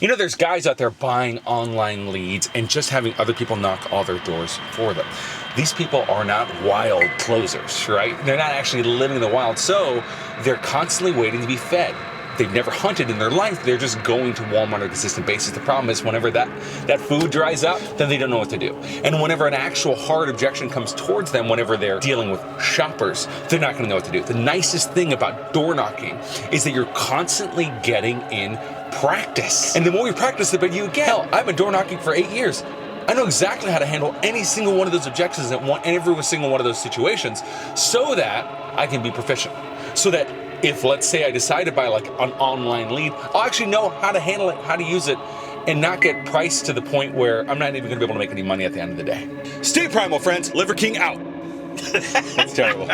You know, there's guys out there buying online leads and just having other people knock all their doors for them. These people are not wild closers, right? They're not actually living in the wild, so they're constantly waiting to be fed. They've never hunted in their life. They're just going to Walmart on a consistent basis. The problem is whenever that food dries up, then they don't know what to do. And whenever an actual hard objection comes towards them, whenever they're dealing with shoppers, they're not going to know what to do. The nicest thing about door knocking is that you're constantly getting in practice. And the more you practice, the better you get. Hell, I've been door knocking for 8 years. I know exactly how to handle any single one of those objections and every single one of those situations so that I can be proficient. So that if, let's say, I decide to buy like an online lead, I'll actually know how to handle it, how to use it, and not get priced to the point where I'm not even gonna be able to make any money at the end of the day. Stay primal, friends. Liver King out. That's terrible.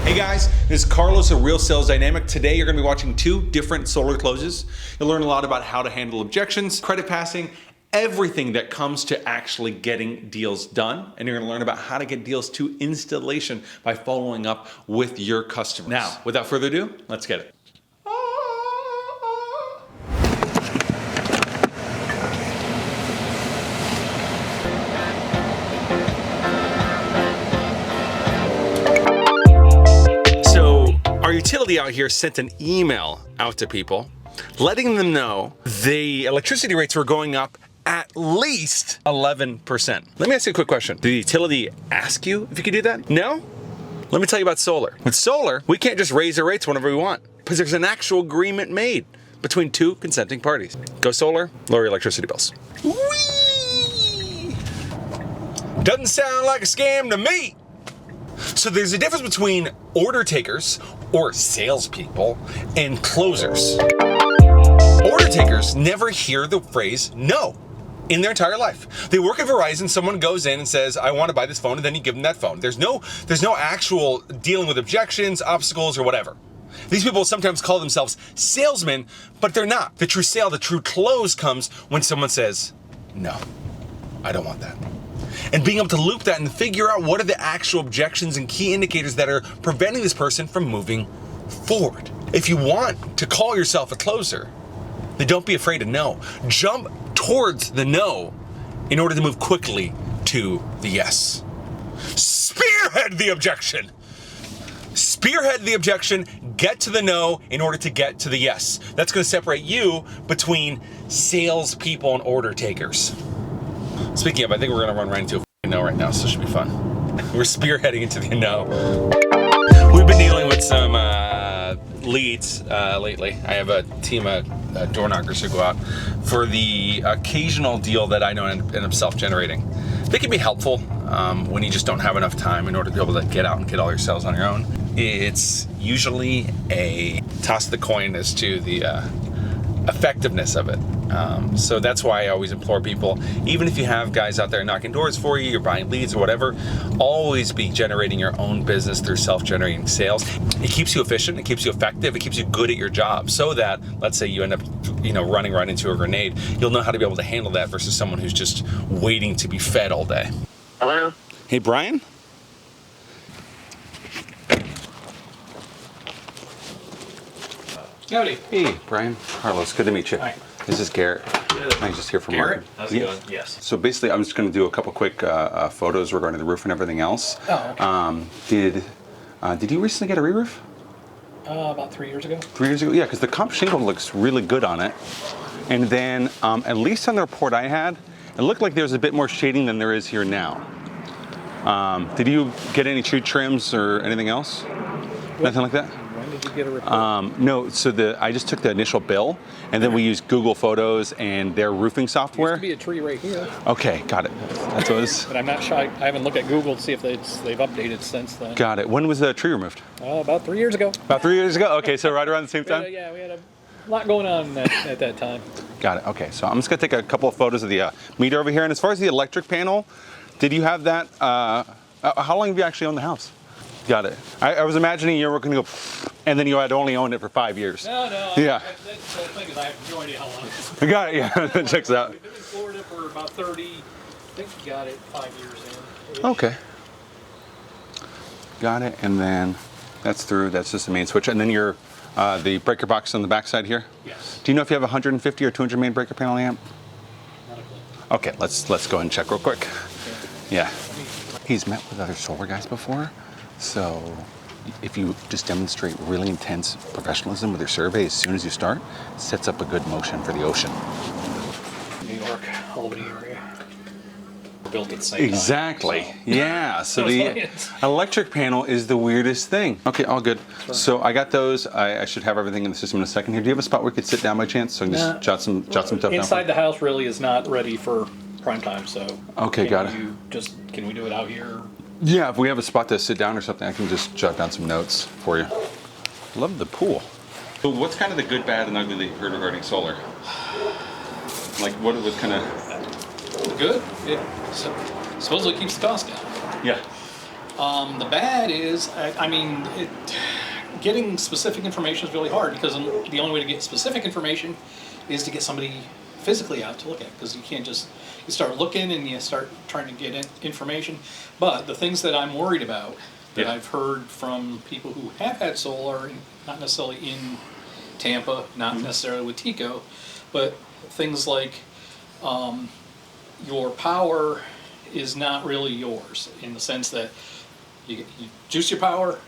Hey guys, this is Carlos of Real Sales Dynamic. Today you're gonna be watching 2 different solar closes. You'll learn a lot about how to handle objections, credit passing, everything that comes to actually getting deals done. And you're gonna learn about how to get deals to installation by following up with your customers. Now, without further ado, let's get it. Our utility out here sent an email out to people letting them know the electricity rates were going up at least 11%. Let me ask you a quick question. Did the utility ask you if you could do that? No? Let me tell you about solar. With solar, we can't just raise our rates whenever we want because there's an actual agreement made between 2 consenting parties. Go solar, lower your electricity bills. Whee! Doesn't sound like a scam to me. So there's a difference between order takers or salespeople and closers. Order takers never hear the phrase no in their entire life. They work at Verizon, someone goes in and says, I want to buy this phone, and then you give them that phone. There's no actual dealing with objections, obstacles, or whatever. These people sometimes call themselves salesmen, but they're not. The true sale, the true close comes when someone says, no, I don't want that. And being able to loop that and figure out what are the actual objections and key indicators that are preventing this person from moving forward. If you want to call yourself a closer, then don't be afraid of no. Jump towards the no in order to move quickly to the yes. Spearhead the objection. Spearhead the objection, get to the no in order to get to the yes. That's going to separate you between salespeople and order takers. Speaking of, I think we're gonna run right into a no right now, so it should be fun. We're spearheading into the no. We've been dealing with some leads lately. I have a team of door knockers who go out for the occasional deal that I know end up self-generating. They can be helpful when you just don't have enough time in order to be able to get out and get all your sales on your own. It's usually a toss of the coin as to the effectiveness of it. So that's why I always implore people, even if you have guys out there knocking doors for you, you're buying leads or whatever, always be generating your own business through self-generating sales. It keeps you efficient, it keeps you effective, it keeps you good at your job so that, let's say you end up running right into a grenade, you'll know how to be able to handle that versus someone who's just waiting to be fed all day. Hello? Hey, Brian? Howdy. Hey, Brian. Carlos, good to meet you. Hi. This is Garrett. I'm just here for Garrett? Martin. How's it going? Yes. So basically, I'm just going to do a couple quick photos regarding the roof and everything else. Oh, okay. Did you recently get a re-roof? About 3 years ago. 3 years ago? Yeah, because the comp shingle looks really good on it. And then, at least on the report I had, it looked like there's a bit more shading than there is here now. Did you get any tree trims or anything else? Nothing like that? When did you get a report? No, so I just took the initial bill, and then we used Google Photos and their roofing software. There used to be a tree right here. Okay, got it. That's what it was. But I'm not sure. I haven't looked at Google to see if they've updated since then. Got it. When was the tree removed? About 3 years ago. About 3 years ago? Okay, so right around the same time? Yeah, we had a lot going on at that time. Got it. Okay, so I'm just going to take a couple of photos of the meter over here. And as far as the electric panel, did you have that? How long have you actually owned the house? Got it. I was imagining you were going to go, and then you had only owned it for 5 years. No. Yeah. That's the thing is I have no idea how long. Got it. Yeah. That checks out. We've been in Florida for about 30. I think we got it 5 years in. Okay. Got it. And then that's through. That's just the main switch. And then your the breaker box on the back side here. Yes. Do you know if you have a 150 or 200 main breaker panel amp? Not a clue. Okay, let's go ahead and check real quick. Yeah. He's met with other solar guys before, so if you just demonstrate really intense professionalism with your survey as soon as you start, it sets up a good motion for the ocean. New York, Albany area. Built at the same Exactly. time. Yeah. So the electric panel is the weirdest thing. Okay, all good. So I got those. I should have everything in the system in a second here. Do you have a spot where we could sit down by chance so I can just jot some stuff down? Inside the house really is not ready for prime time, so. Okay, got it. Can we do it out here? Yeah, if we have a spot to sit down or something, I can just jot down some notes for you. Love the pool. So what's kind of the good, bad, and ugly that you've heard regarding solar? Like what was kind of... Good. It supposedly keeps the cost down. Yeah. The bad is, getting specific information is really hard because the only way to get specific information is to get somebody physically out to look at, because you can't just, you start looking and you start trying to get information. But the things that I'm worried about that I've heard from people who have had solar, not necessarily in Tampa, not necessarily with TECO, but things like your power is not really yours, in the sense that you juice your power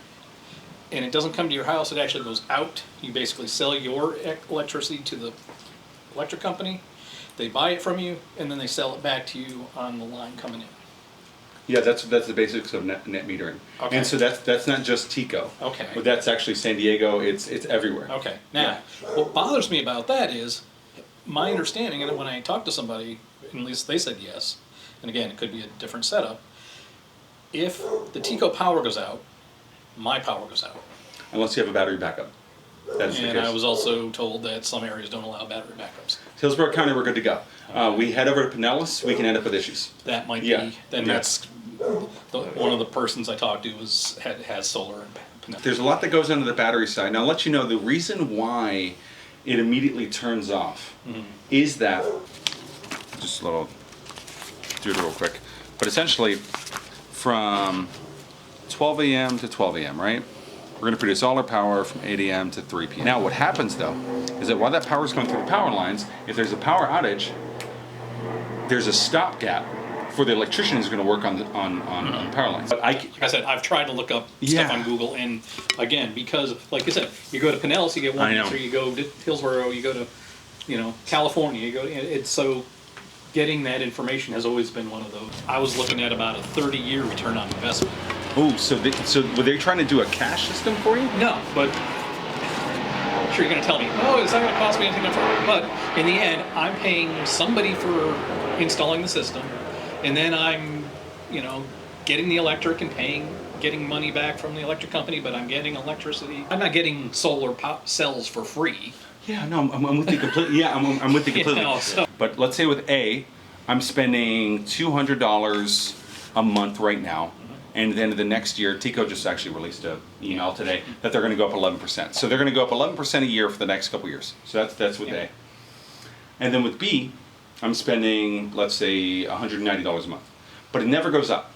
and it doesn't come to your house, it actually goes out. You basically sell your electricity to the electric company, they buy it from you, and then they sell it back to you on the line coming in. Yeah, that's the basics of net metering. Okay. And so that's not just TECO. Okay. But that's actually San Diego. It's everywhere. Okay. Now, what bothers me about that is my understanding, and when I talked to somebody, at least they said yes, and again, it could be a different setup. If the TECO power goes out, my power goes out. Unless you have a battery backup. That is the And case. I was also told that some areas don't allow battery backups. Hillsborough County, we're good to go. We head over to Pinellas, we can end up with issues. That might Yeah. be, then that's, one of the persons I talked to has solar and There's a lot that goes into the battery side. Now, I'll let you know the reason why it immediately turns off is that, just a little, do it real quick, but essentially from 12 a.m. to 12 a.m., right? We're going to produce all our power from 8 a.m. to 3 p.m. Now, what happens though is that while that power is going through the power lines, if there's a power outage, there's a stopgap for the electrician who's going to work on the power lines. But like I said, I've tried to look up stuff on Google, and again, because like I said, you go to Pinellas, you get one answer. You go to Hillsborough, you go to, California. You go. It's so getting that information has always been one of those. I was looking at about a 30-year return on investment. Oh, so were they trying to do a cash system for you? No, but I'm sure you're going to tell me, oh, it's not going to cost me anything upfront. But in the end, I'm paying somebody for installing the system, and then I'm, getting the electric and getting money back from the electric company, but I'm getting electricity. I'm not getting solar cells for free. Yeah, no, I'm with you completely. Yeah, I'm with you completely. But let's say with A, I'm spending $200 a month right now. And then the next year, TECO just actually released an email today that they're going to go up 11%. So they're going to go up 11% a year for the next couple years. So that's with A. And then with B, I'm spending, let's say, $190 a month. But it never goes up.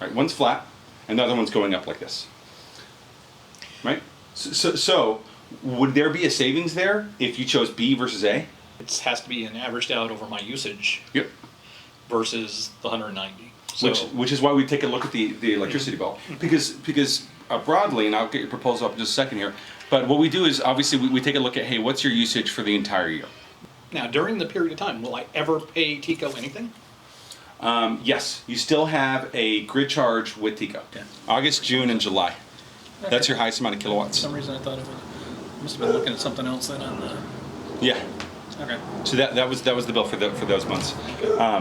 Right? One's flat, and the other one's going up like this. Right? So would there be a savings there if you chose B versus A? It has to be an averaged out over my usage. Yep. Versus the 190. So, which is why we take a look at the electricity bill, because broadly, and I'll get your proposal up in just a second here, but what we do is obviously we take a look at, hey, what's your usage for the entire year? Now, during the period of time, will I ever pay TECO anything? Yes, you still have a grid charge with TECO. Okay. August, June, and July. Okay. That's your highest amount of kilowatts. For some reason I thought it was, must have been looking at something else then on the... Yeah. Okay. So that was the bill for those months,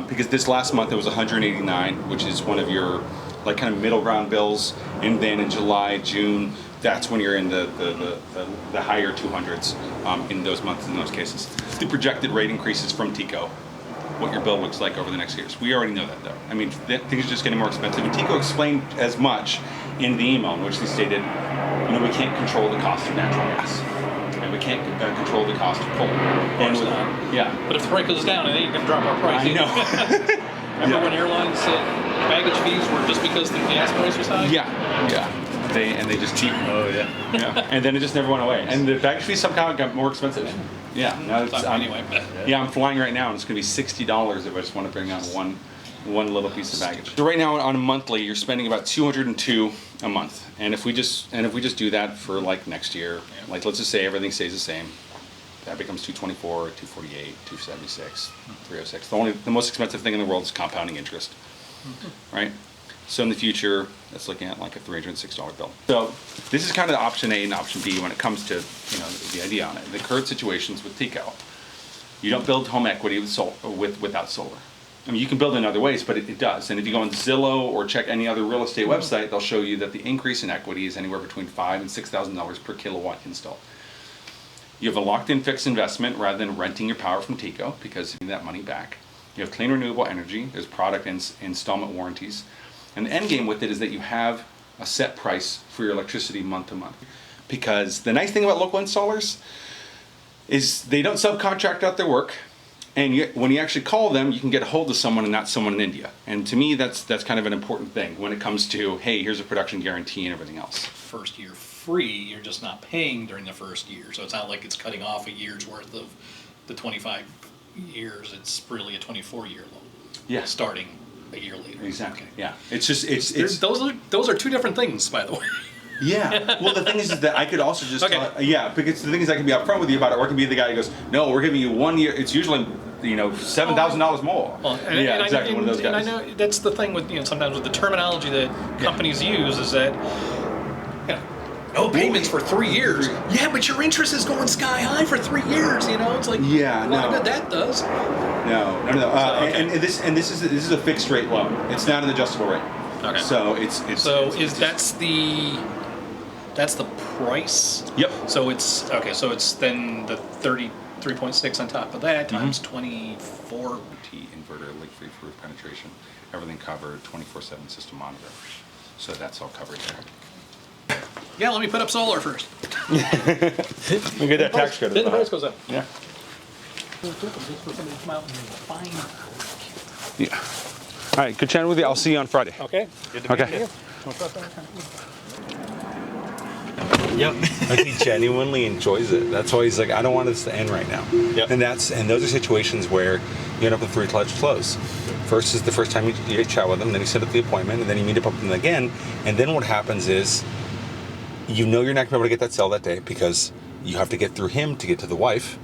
because this last month it was 189, which is one of your like kind of middle ground bills, and then in July, June, that's when you're in the higher 200s in those months in those cases. The projected rate increases from TECO, what your bill looks like over the next years. We already know that though. I mean, things are just getting more expensive, and TECO explained as much in the email in which they stated, we can't control the cost of natural gas. And we can't control the cost of coal. Yeah. But if the price goes down, then you can drop our price. I know. Remember when airlines said baggage fees were just because the gas price was high? Yeah. They just cheap. Oh yeah. Yeah. And then it just never went away. And the baggage fees somehow got more expensive. Yeah. Now it's, Anyway. yeah, I'm flying right now, and it's going to be $60 if I just want to bring on one little piece of baggage. So right now on a monthly, you're spending about $202 a month. And if we just do that for like next year, like let's just say everything stays the same, that becomes $224, $248, $276, $306. The most expensive thing in the world is compounding interest, right? So in the future, that's looking at like a $306 bill. So this is kind of the option A and option B when it comes to the idea on it. The current situations with TECO, you don't build home equity without solar. I mean, you can build in other ways, but it does. And if you go on Zillow or check any other real estate website, they'll show you that the increase in equity is anywhere between $5,000 and $6,000 per kilowatt installed. You have a locked-in fixed investment rather than renting your power from TECO because you need that money back. You have clean renewable energy. There's product installment warranties. And the end game with it is that you have a set price for your electricity month to month. Because the nice thing about local installers is they don't subcontract out their work. And when you actually call them, you can get a hold of someone and not someone in India. And to me, that's kind of an important thing when it comes to, hey, here's a production guarantee and everything else. First year free, you're just not paying during the first year. So it's not like it's cutting off a year's worth of the 25 years. It's really a 24-year loan. Yeah. Starting a year later. Exactly. Okay. Yeah. It's just it's those are two different things, by the way. Yeah. Well, the thing is that I could also just Okay. because the thing is I can be upfront with you about it, or I can be the guy who goes, no, we're giving you 1 year. It's usually $7,000 more. Well, Exactly. One of those guys. And I know that's the thing with sometimes with the terminology that companies use is that no payments for 3 years. Yeah, but your interest is going sky high for 3 years. It's like Yeah, well, I no. bet that does. No. Okay. And this is a fixed rate loan. It's not an adjustable rate. Okay. So that's the price. Yep. So it's okay. So it's then the 33.6 on top of that times 24. Inverter, leak-free roof penetration, everything covered, 24/7 system monitor. So that's all covered there. Yeah, let me put up solar first. We get that tax credit. Then the price goes up. Yeah. Yeah. All right. Good chatting with you. I'll see you on Friday. Okay. Okay. Yep. Like he genuinely enjoys it. That's why he's like, I don't want this to end right now. Yep. And those are situations where you end up with 3 pledged close. First is the first time you chat with them, then you set up the appointment, and then you meet up with them again. And then what happens is, you're not going to be able to get that sale that day because you have to get through him to get to the wife.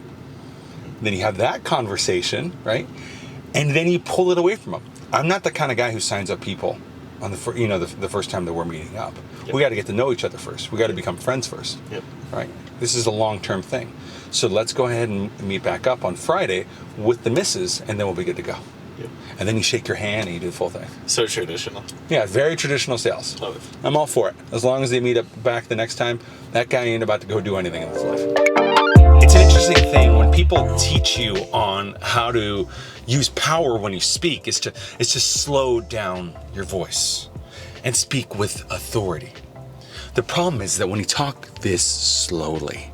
Then you have that conversation, right? And then you pull it away from him. I'm not the kind of guy who signs up people on the first time that we're meeting up. Yep. We got to get to know each other first. We got to become friends first. Yep. Right? This is a long-term thing. So let's go ahead and meet back up on Friday with the missus, and then we'll be good to go. Yep. And then you shake your hand and you do the full thing. So traditional. Yeah, very traditional sales. Love it. I'm all for it. As long as they meet up back the next time, that guy ain't about to go do anything in his life. It's an interesting thing when people teach you on how to use power when you speak is to slow down your voice and speak with authority. The problem is that when you talk this slowly,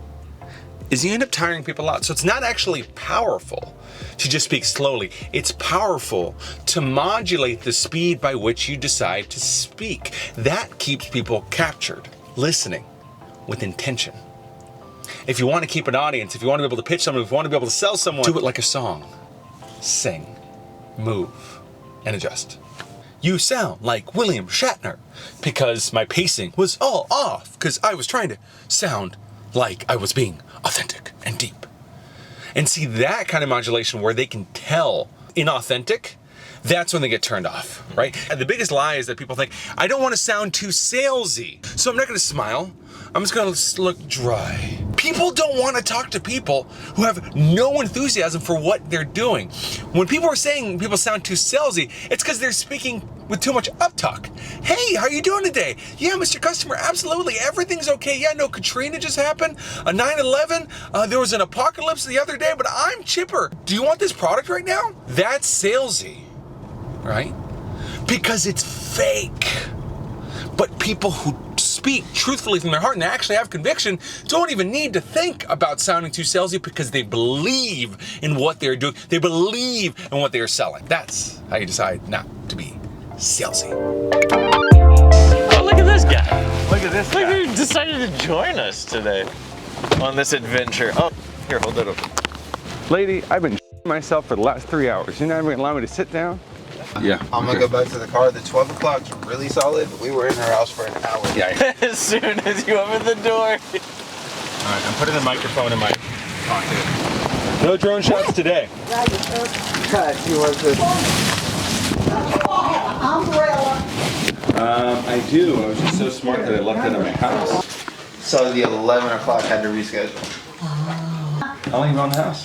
is you end up tiring people out. So it's not actually powerful to just speak slowly. It's powerful to modulate the speed by which you decide to speak. That keeps people captured, listening with intention. If you want to keep an audience, if you want to be able to pitch someone, if you want to be able to sell someone, do it like a song. Sing, move, and adjust. You sound like William Shatner, because my pacing was all off because I was trying to sound like I was being authentic and deep. And see, that kind of modulation where they can tell inauthentic, that's when they get turned off, right? And the biggest lie is that people think, I don't want to sound too salesy, so I'm not going to smile. I'm just going to look dry. People don't want to talk to people who have no enthusiasm for what they're doing. When people are saying people sound too salesy, it's because they're speaking with too much uptalk. Hey, how are you doing today? Yeah, Mr. Customer, absolutely. Everything's okay. Yeah, no, Katrina just happened. A 9/11. There was an apocalypse the other day, but I'm chipper. Do you want this product right now? That's salesy, right? Because it's fake. But people who speak truthfully from their heart and they actually have conviction don't even need to think about sounding too salesy because they believe in what they're doing. They believe in what they're selling. That's how you decide not to be salesy. Oh, look at this guy. Look at this Look guy. who decided to join us today on this adventure. Oh, here, hold that open. Lady, I've been myself for the last 3 hours. You're not even gonna allow me to sit down? Yeah. I'm gonna go back to the car. The 12 o'clock's really solid, but we were in her house for an hour. Yeah. As soon as you open the door. All right, I'm putting the microphone in my pocket. No drone shots today. I do. I was just so smart that I left it in my house. So the 11 o'clock had to reschedule. How long you been on the house?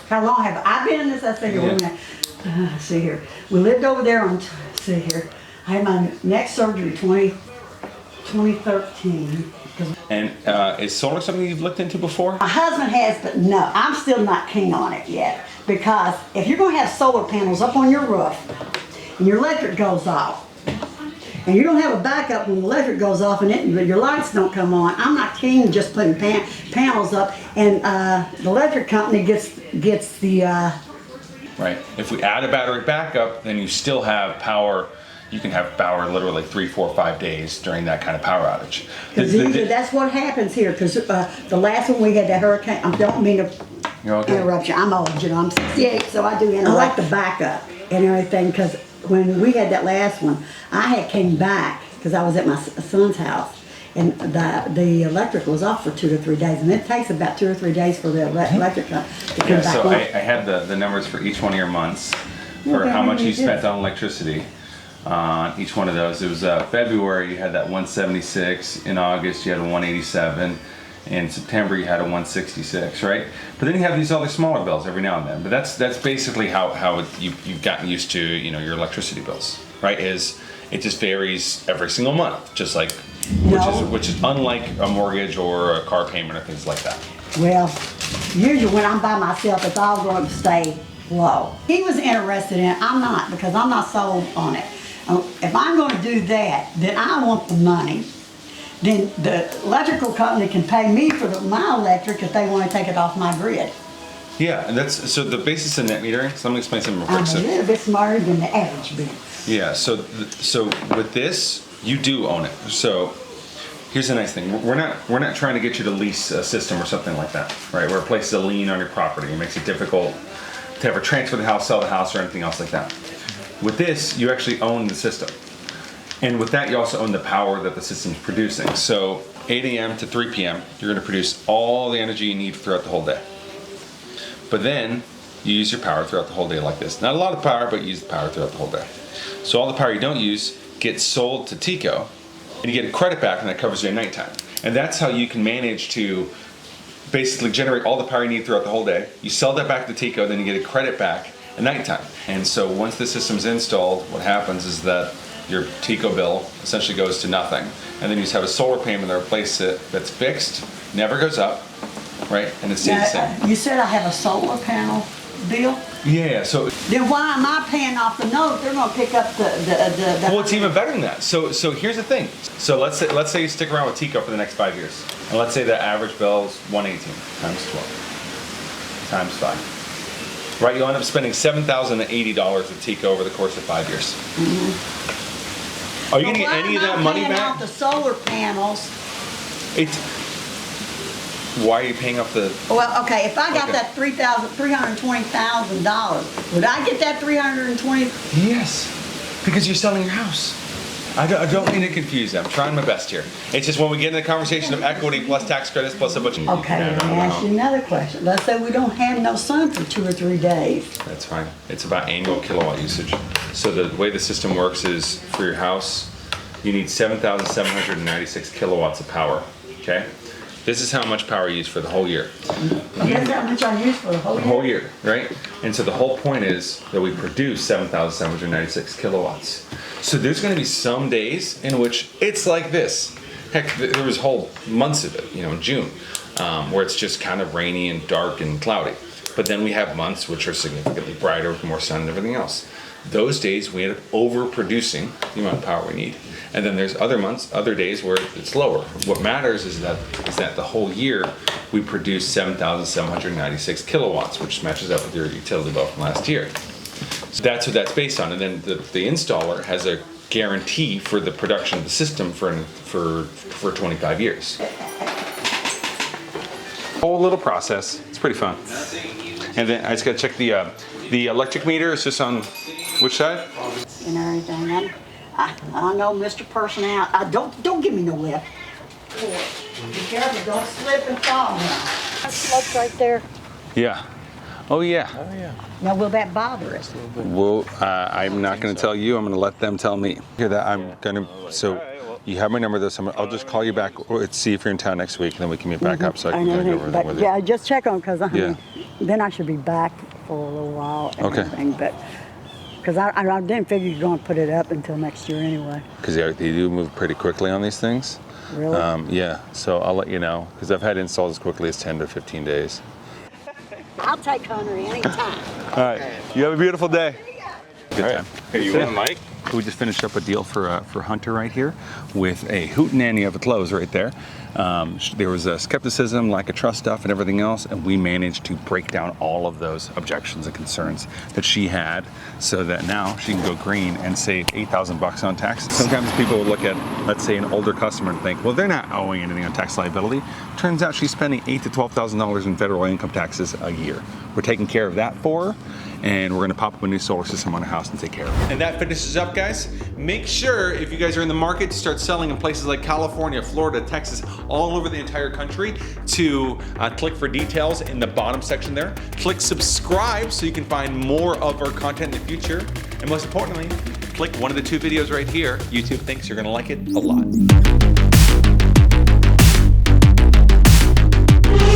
How long have I been in this? I see here. Wait a minute. See here. We lived over there on. See here. I had my neck surgery 2013. And is solar something you've looked into before? My husband has, but no, I'm still not keen on it yet. Because if you're going to have solar panels up on your roof and your electric goes off, and you don't have a backup when the electric goes off and your lights don't come on, I'm not keen just putting panels up, and the electric company gets the. Right. If we add a battery backup, then you still have power. You can have power literally 3, 4, 5 days during that kind of power outage. Because that's what happens here. Because the last one we had that hurricane. I don't mean to interrupt you. I'm old, I'm 68, so I do interrupt. I like the backup and everything. Because when we had that last one, I had came back because I was at my son's house, and the electric was off for 2 to 3 days, and it takes about 2 or 3 days for the electric to come back so on. I had the numbers for each one of your months for how much you spent on electricity. Each one of those. It was February, you had that 176. In August, you had a 187. In September, you had a 166, right? But then you have these other smaller bills every now and then. But that's basically how you've gotten used to your electricity bills, right? It just varies every single month, just like which is unlike a mortgage or a car payment or things like that. Well, usually when I'm by myself, it's all going to stay low. He was interested in it. I'm not, because I'm not sold on it. If I'm going to do that, then I want the money. Then the electrical company can pay me for my electric if they want to take it off my grid. Yeah, and that's so the basis of net metering. So let me explain something real I'm quick. a little bit smarter than the average bill. Yeah, so with this, you do own it. So here's the nice thing: we're not trying to get you to lease a system or something like that, right? Where it places a lien on your property, it makes it difficult to ever transfer the house, sell the house, or anything else like that. With this, you actually own the system, and with that, you also own the power that the system's producing. So 8 a.m. to 3 p.m., you're going to produce all the energy you need throughout the whole day. But then you use your power throughout the whole day like this. Not a lot of power, but you use the power throughout the whole day. So all the power you don't use gets sold to TECO, and you get a credit back, and that covers your nighttime. And that's how you can manage to basically generate all the power you need throughout the whole day. You sell that back to TECO, then you get a credit back at nighttime. And so once the system's installed, what happens is that your TECO bill essentially goes to nothing. And then you just have a solar payment that replaces it that's fixed, never goes up, right? And it stays the same. You said I have a solar panel bill? Yeah, so Then why am I paying off the note? They're going to pick up the well, it's even better than that. So here's the thing. So let's say you stick around with TECO for the next 5 years, and let's say the average bill is 118 times 12 times 5. Right, you'll end up spending $7,080 with TECO over the course of 5 years. Are you going to get any of that money Why am I paying back? off the solar panels? Why are you paying off the? Well, okay, if I got Okay. that $320,000, would I get that $320,000? Yes, because you're selling your house. I don't mean to confuse them. I'm trying my best here. It's just when we get into the conversation of equity plus tax credits plus a bunch of. Okay, let me ask you another question. Let's say we don't have no sun for 2 or 3 days. That's fine. It's about annual kilowatt usage. So the way the system works is for your house, you need 7,796 kilowatts of power. Okay? This is how much power you use for the whole year. That's how much I use for the whole The year. whole year, right? And so the whole point is that we produce 7,796 kilowatts. So there's going to be some days in which it's like this. Heck, there was whole months of it, in June, where it's just kind of rainy and dark and cloudy. But then we have months which are significantly brighter with more sun and everything else. Those days we end up overproducing the amount of power we need. And then there's other months, other days where it's lower. What matters is that the whole year we produce 7,796 kilowatts, which matches up with your utility bill from last year. So that's what that's based on. And then the installer has a guarantee for the production of the system for 25 years. Whole little process. It's pretty fun. And then I just gotta check the electric meter. It's just on which side? And everything. I know Mr. Person out. Don't give me no lip. Be careful, don't slip and fall now. That smoke's right there. Yeah. Oh yeah. Now will that bother us? Well, I'm not going to tell you. I'm going to let them tell me. Hear that? I'm going to. So you have my number. I'll just call you back. Or see if you're in town next week, and then we can meet back up so I can go over everything with you. Yeah, just check on because then I should be back for a little while. And everything, but because I didn't figure you're going to put it up until next year anyway. Because they do move pretty quickly on these things. Really? Yeah. So I'll let you know because I've had installs as quickly as 10 to 15 days. I'll take Hunter anytime. All right. You have a beautiful day. Good time. Hey, you want a mic? We just finished up a deal for Hunter right here with a hootenanny of a close right there. There was a skepticism, lack of trust stuff and everything else, and we managed to break down all of those objections and concerns that she had so that now she can go green and save $8,000 on taxes. Sometimes people will look at, let's say, an older customer and think, well, they're not owing anything on tax liability. Turns out she's spending $8,000 to $12,000 in federal income taxes a year. We're taking care of that for her, and we're gonna pop up a new solar system on her house and take care of it. And that finishes up, guys. Make sure if you guys are in the market to start selling in places like California, Florida, Texas, all over the entire country, to click for details in the bottom section there. Click subscribe so you can find more of our content in the future. And most importantly, click one of the two videos right here. YouTube thinks you're gonna like it a lot.